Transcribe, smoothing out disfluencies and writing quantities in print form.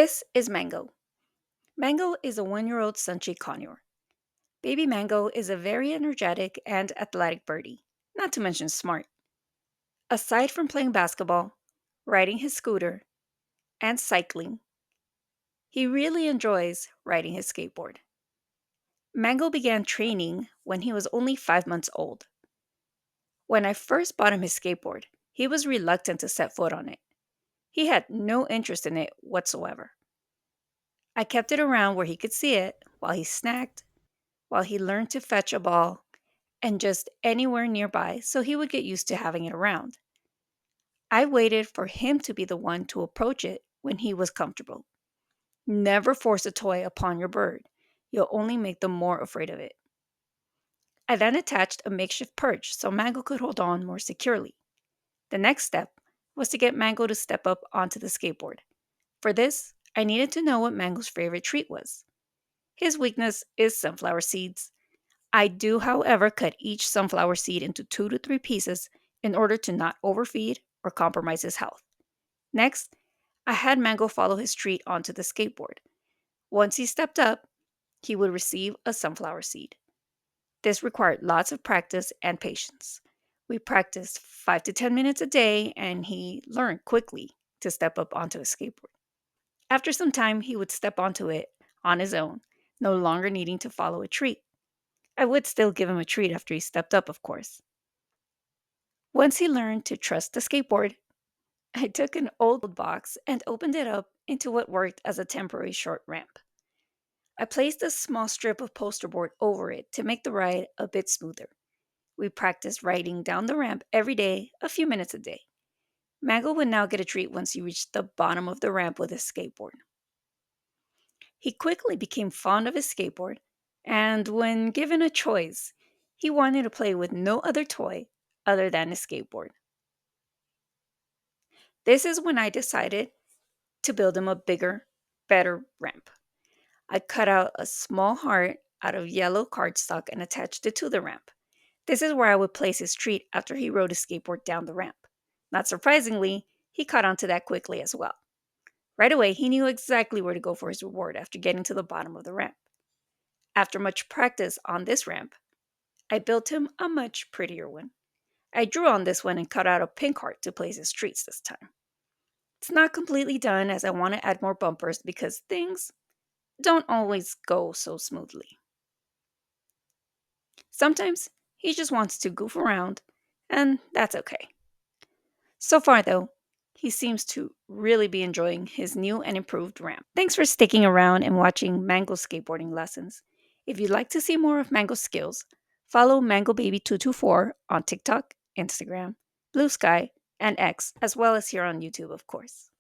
This is Mango. Mango is a 1 year old Sunchi conure. Baby Mango is a very energetic and athletic birdie, not to mention smart. Aside from playing basketball, riding his scooter, and cycling, he really enjoys riding his skateboard. Mango began training when he was only 5 months old. When I first bought him his skateboard, he was reluctant to set foot on it. He had no interest in it whatsoever. I kept it around where he could see it while he snacked, while he learned to fetch a ball, and just anywhere nearby so he would get used to having it around. I waited for him to be the one to approach it when he was comfortable. Never force a toy upon your bird. You'll only make them more afraid of it. I then attached a makeshift perch so Mango could hold on more securely. The next step was to get Mango to step up onto the skateboard. For this, I needed to know what Mango's favorite treat was. His weakness is sunflower seeds. I do, however, cut each sunflower seed into 2 to 3 pieces in order to not overfeed or compromise his health. Next, I had Mango follow his treat onto the skateboard. Once he stepped up, he would receive a sunflower seed. This required lots of practice and patience. We practiced 5 to 10 minutes a day, and he learned quickly to step up onto a skateboard. After some time, he would step onto it on his own, no longer needing to follow a treat. I would still give him a treat after he stepped up, of course. Once he learned to trust the skateboard, I took an old box and opened it up into what worked as a temporary short ramp. I placed a small strip of poster board over it to make the ride a bit smoother. We practiced riding down the ramp every day, a few minutes a day. Mango would now get a treat once he reached the bottom of the ramp with his skateboard. He quickly became fond of his skateboard, and when given a choice, he wanted to play with no other toy other than his skateboard. This is when I decided to build him a bigger, better ramp. I cut out a small heart out of yellow cardstock and attached it to the ramp. This is where I would place his treat after he rode his skateboard down the ramp. Not surprisingly, he caught on to that quickly as well. Right away, he knew exactly where to go for his reward after getting to the bottom of the ramp. After much practice on this ramp, I built him a much prettier one. I drew on this one and cut out a pink heart to place his treats this time. It's not completely done as I want to add more bumpers because things don't always go so smoothly. Sometimes he just wants to goof around, and that's okay. So far, though, he seems to really be enjoying his new and improved ramp. Thanks for sticking around and watching Mango's skateboarding lessons. If you'd like to see more of Mango's skills, follow Mango Baby 224 on TikTok, Instagram, Blue Sky, and X, as well as here on YouTube, of course.